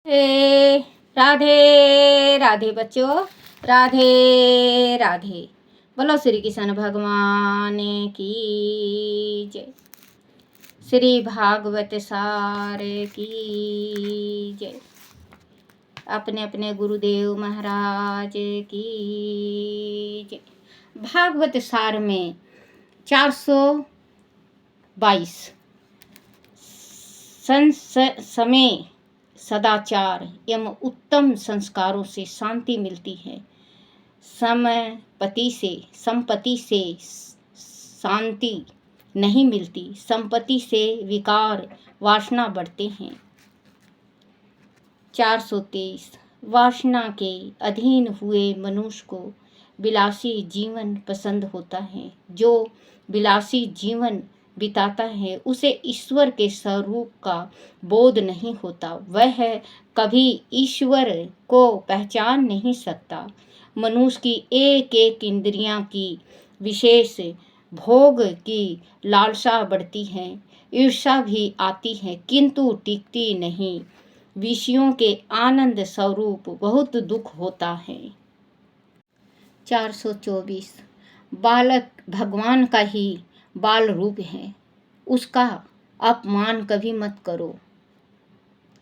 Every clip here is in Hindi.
हे राधे राधे बच्चों, राधे राधे। बोलो श्री कृष्ण भगवान की जय। श्री भागवत सार की जय। अपने अपने गुरुदेव महाराज की जय। भागवत सार में 422 समय सदाचार एवं उत्तम संस्कारों से शांति मिलती है। संपत्ति से शांति नहीं मिलती। संपत्ति से विकार वासना बढ़ते हैं। 423 वासना के अधीन हुए मनुष्य को विलासी जीवन पसंद होता है। जो विलासी जीवन बिताता है उसे ईश्वर के स्वरूप का बोध नहीं होता। वह कभी ईश्वर को पहचान नहीं सकता। मनुष्य की एक एक इंद्रियां की विशेष भोग की लालसा बढ़ती है। ईर्ष्या भी आती है किंतु टिकती नहीं। विषयों के आनंद स्वरूप बहुत दुख होता है। 424 बालक भगवान का ही बाल रूप है, उसका अपमान कभी मत करो।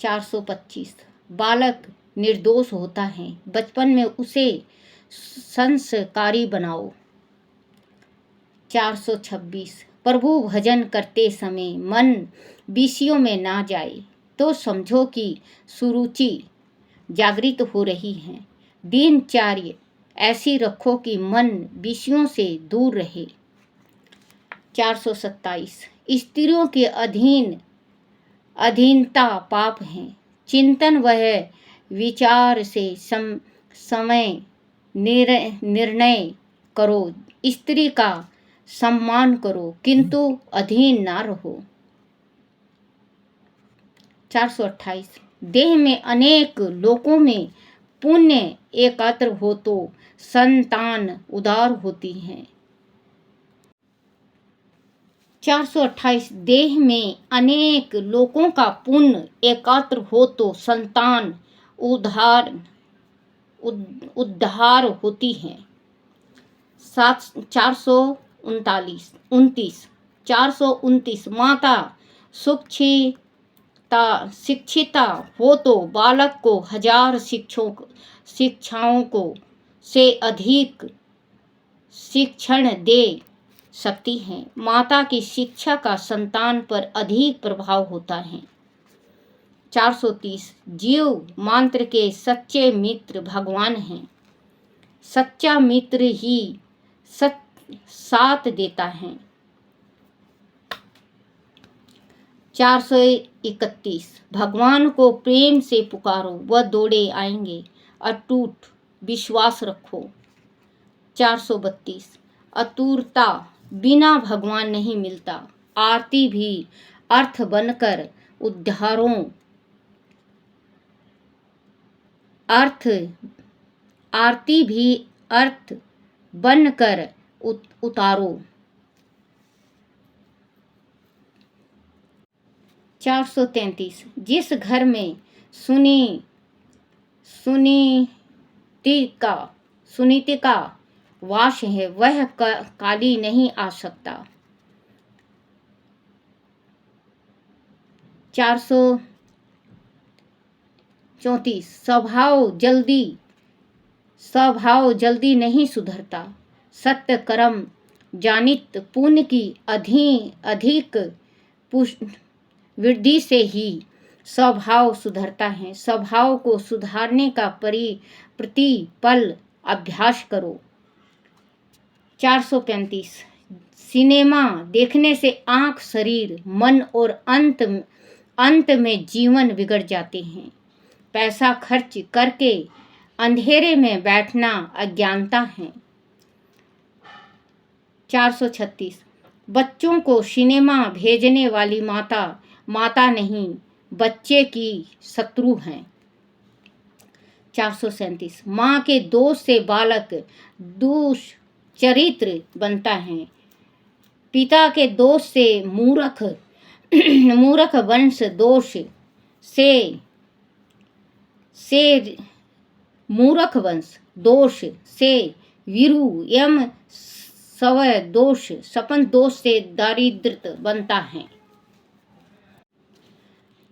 425 बालक निर्दोष होता है, बचपन में उसे संस्कारी बनाओ। 426 प्रभु भजन करते समय मन विषयों में ना जाए तो समझो कि सुरुचि जागृत हो रही है। दिनचर्या ऐसी रखो कि मन विषयों से दूर रहे। 427 स्त्रियों के अधीनता पाप है। चिंतन वह विचार से समय निर्णय करो। स्त्री का सम्मान करो किंतु अधीन ना रहो। 428 देह में अनेक लोकों में पुण्य एकत्र हो तो संतान उदार होती है। 428 देह में अनेक लोकों का पुण्य एकत्र हो तो संतान उद्धार होती है। 429 माता शिक्षिता हो तो बालक को 1000 शिक्षाओं को से अधिक शिक्षण दे सकती है। माता की शिक्षा का संतान पर अधिक प्रभाव होता है। 430 जीव मात्र के सच्चे मित्र भगवान हैं। सच्चा मित्र ही साथ देता है। 431 भगवान को प्रेम से पुकारो वह दौड़े आएंगे। अटूट विश्वास रखो। 432 अतुरता बिना भगवान नहीं मिलता। आरती भी अर्थ बनकर उतारो। 433 जिस घर में सुनीति का वास है वह काली नहीं आ सकता। 434 स्वभाव जल्दी नहीं सुधरता। सत्य कर्म जानित पुण्य की अधिक वृद्धि से ही स्वभाव सुधरता है। स्वभाव को सुधारने का प्रतिपल अभ्यास करो। 435 सिनेमा देखने से आंख, शरीर, मन और अंत में जीवन बिगड़ जाते हैं। पैसा खर्च करके अंधेरे में बैठना अज्ञानता है। 436 बच्चों को सिनेमा भेजने वाली माता नहीं बच्चे की शत्रु हैं। 437 माँ के दोष से बालक दुष्चरित्र बनता है। पिता के दोष से मूर्ख वंश दोष से से मूर्ख वंश, दोष से वीरु यम स्वय दोष, सपन दोष से दारिद्र बनता है।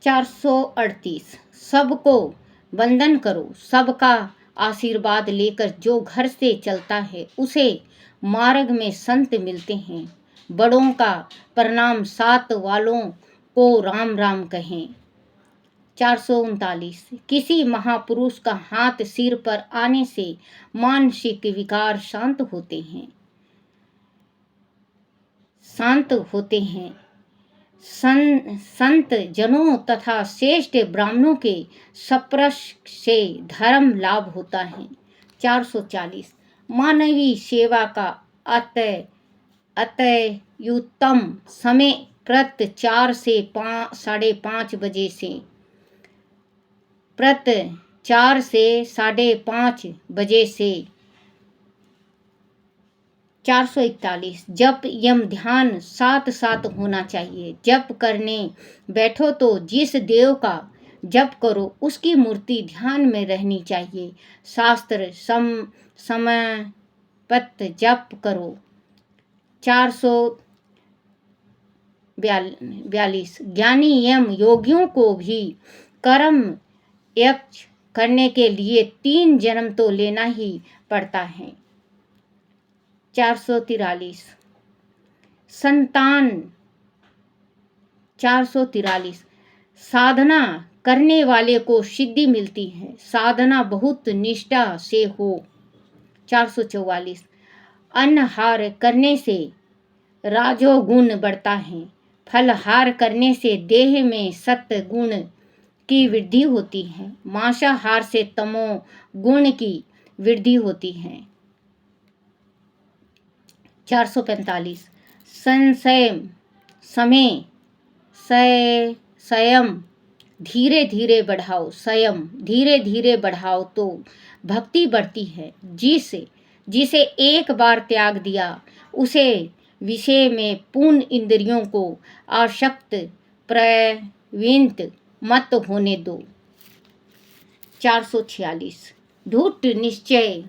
438 सबको वंदन करो, सबका आशीर्वाद लेकर जो घर से चलता है उसे मार्ग में संत मिलते हैं। बड़ों का प्रणाम, साथ वालों को राम राम कहें। 439 किसी महापुरुष का हाथ सिर पर आने से मानसिक विकार शांत होते हैं। संत जनों तथा श्रेष्ठ ब्राह्मणों के स्पर्श से धर्म लाभ होता है। 440 मानवीय सेवा का अत्युत्तम समय प्रत 4 से 5:30 बजे से 5:30 बजे से 441 जप यम ध्यान साथ साथ होना चाहिए। जप करने बैठो तो जिस देव का जप करो उसकी मूर्ति ध्यान में रहनी चाहिए। शास्त्र समयपत जप करो। 442 ज्ञानी एवं योगियों को भी कर्म यज्ञ करने के लिए 3 जन्म तो लेना ही पड़ता है। 443 संतान 443 साधना करने वाले को सिद्धि मिलती है, साधना बहुत निष्ठा से हो। 444 अन्नहार करने से राजोगुण बढ़ता है, फलहार करने से देह में सत्व गुण की वृद्धि होती है, मांसाहार से तमो गुण की वृद्धि होती है। 445 संयम धीरे धीरे बढ़ाओ तो भक्ति बढ़ती है। जिसे एक बार त्याग दिया उसे विषय में पूर्ण इंद्रियों को आसक्त प्रवृत्त मत होने दो। 446 दृढ़ निश्चय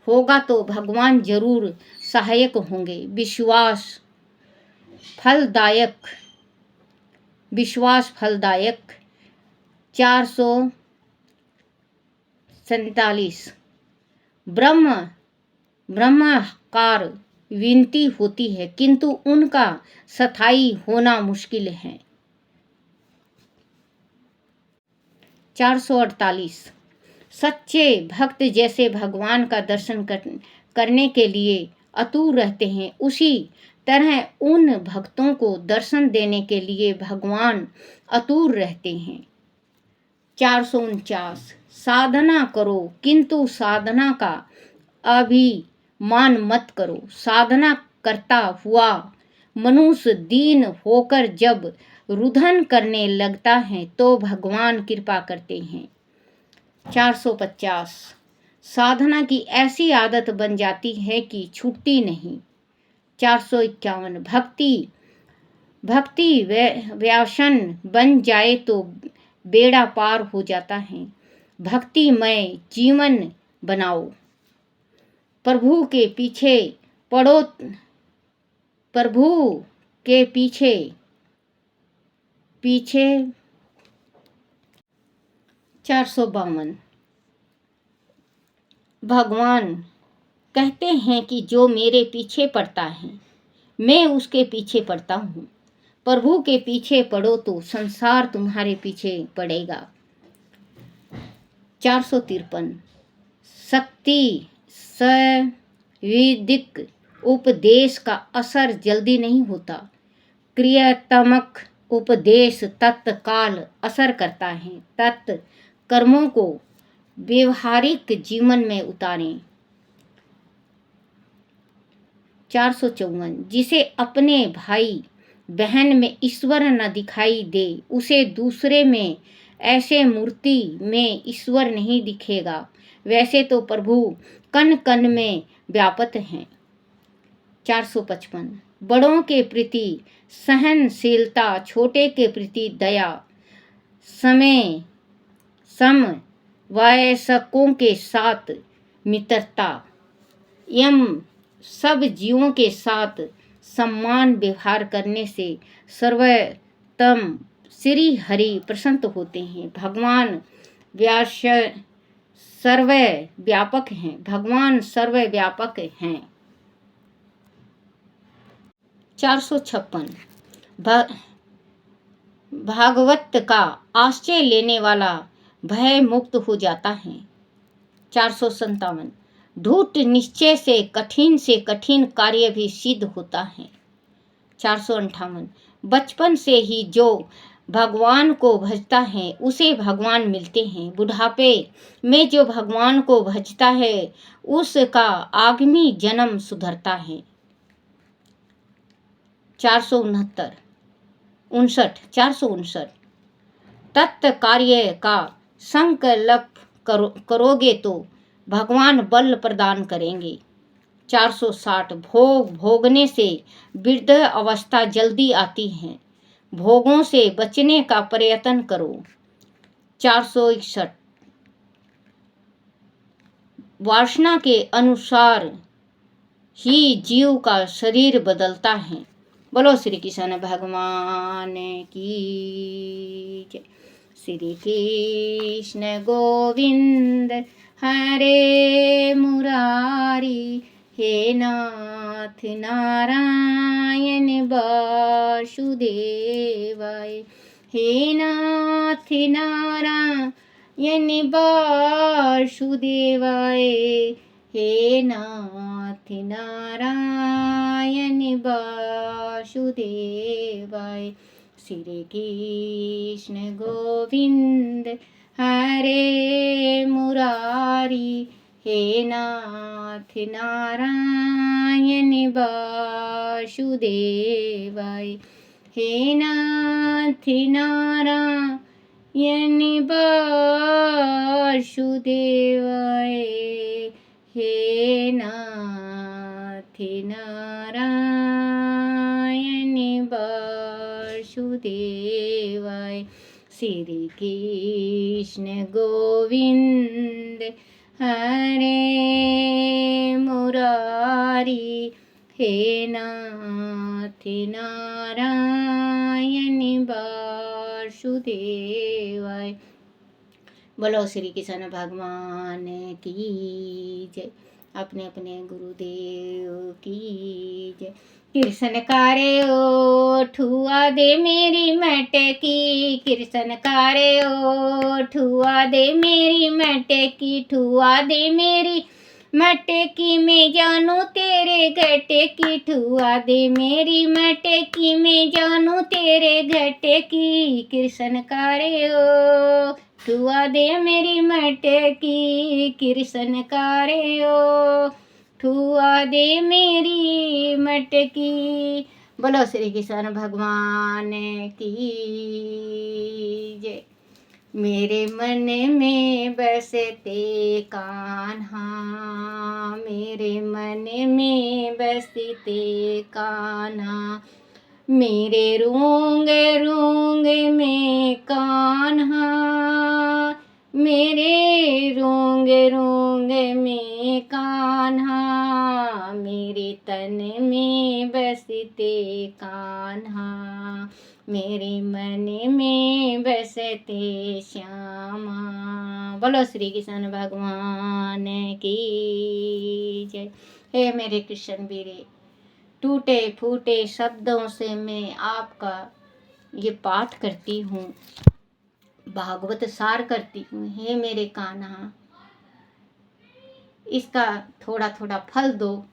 होगा तो भगवान जरूर सहायक होंगे। विश्वास फलदायक। 447 ब्रह्माकार विनती होती है किंतु उनका स्थायी होना मुश्किल है। 448 सच्चे भक्त जैसे भगवान का दर्शन करने के लिए आतुर रहते हैं, उसी तरह उन भक्तों को दर्शन देने के लिए भगवान आतुर रहते हैं। 449 साधना करो किंतु साधना का अभिमान मत करो। साधना करता हुआ मनुष्य दीन होकर जब रुदन करने लगता है तो भगवान कृपा करते हैं। 450 साधना की ऐसी आदत बन जाती है कि छूटती नहीं। 451 भक्ति व्यसन बन जाए तो बेड़ा पार हो जाता है। भक्तिमय जीवन बनाओ, प्रभु के पीछे पड़ो, प्रभु के पीछे 452 भगवान कहते हैं कि जो मेरे पीछे पड़ता है मैं उसके पीछे पड़ता हूँ। प्रभु के पीछे पड़ो तो संसार तुम्हारे पीछे पड़ेगा। 453 शक्ति वैदिक उपदेश का असर जल्दी नहीं होता, क्रियात्मक उपदेश तत्काल असर करता है। कर्मों को व्यवहारिक जीवन में उतारें। 454 जिसे अपने भाई बहन में ईश्वर न दिखाई दे उसे दूसरे में ऐसे मूर्ति में ईश्वर नहीं दिखेगा। वैसे तो प्रभु कण कण में व्याप्त हैं। 455 बड़ों के प्रति सहनशीलता, छोटे के प्रति दया, वयस्कों के साथ मित्रता एवं सब जीवों के साथ सम्मान व्यवहार करने से सर्वोत्तम श्री हरि प्रसन्न होते हैं। भगवान व्यास सर्वव्यापक हैं। भगवान सर्वव्यापक हैं। 456 भागवत का आश्रय लेने वाला भय मुक्त हो जाता है। 457 ढूढ़ निश्चय से कठिन कार्य भी सिद्ध होता है। 458 बचपन से ही जो भगवान को भजता है उसे भगवान मिलते हैं। बुढ़ापे में जो भगवान को भजता है उसका आगामी जन्म सुधरता है। 459 तत्कार्य का संकल्प करोगे तो भगवान बल प्रदान करेंगे। 460 भोग भोगने से वृद्ध अवस्था जल्दी आती है। भोगों से बचने का प्रयत्न करो। 461 वासना के अनुसार ही जीव का शरीर बदलता है। बोलो श्री कृष्ण भगवान की जय। श्री कृष्ण गोविंद हरे मुरारी, हे नाथ नारायण वासुदेवाय, हे नाथ नारायण वासुदेवाय, हे नाथ नारायण वासुदेवाय। श्री कृष्ण गोविंद हरे मुरारी, हे नाथ नारायण वासुदेवाय, हे नाथ नारायण वासुदेवाय, हे नाथ नारायण वासुदेवाय। श्री कृष्ण गोविंद हरे मुरारी, हे नाथ नारायण वासुदेवाय। बोलो श्री कृष्ण भगवान की जय। अपने अपने गुरुदेव की जय। कृष्ण कारे ओ ठुआ दे मेरी मटकी, कृष्ण कारे ओ ठुआ दे मेरी मटकी, ठुआ दे मेरी मटकी में जानू तेरे घटे की, ठुआ दे मेरी मटकी में जानू तेरे घटे की। कृष्ण कारे ओ ठुआ दे मेरी मटकी, कृष्ण कारे ओ ठुआ दे मेरी मटकी। बोलो श्री कृष्ण भगवान की जय। मेरे मन में बसते कान्हा, मेरे मन में बसते कान्हा, मेरे रोंग रोंग में कान्हा, मेरे रोंग रोंग में कान्हा, मेरे तन में बसते कान्हा, मेरे मन में बसते श्यामा। बोलो श्री कृष्ण भगवान की जय। हे मेरे कृष्ण वीरे, टूटे फूटे शब्दों से मैं आपका ये पाठ करती हूँ, भागवत सार करती हूँ। हे मेरे कान्हा, इसका थोड़ा थोड़ा फल दो,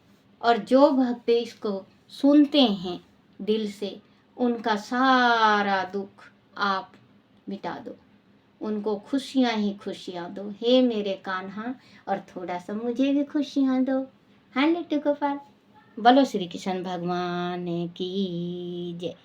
और जो भक्त इसको सुनते हैं दिल से, उनका सारा दुख आप मिटा दो, उनको खुशियाँ ही खुशियाँ दो। हे मेरे कान्हा, और थोड़ा सा मुझे भी खुशियाँ दो। हाँ लट्टू गोपाल। बोलो श्री कृष्ण भगवान की जय।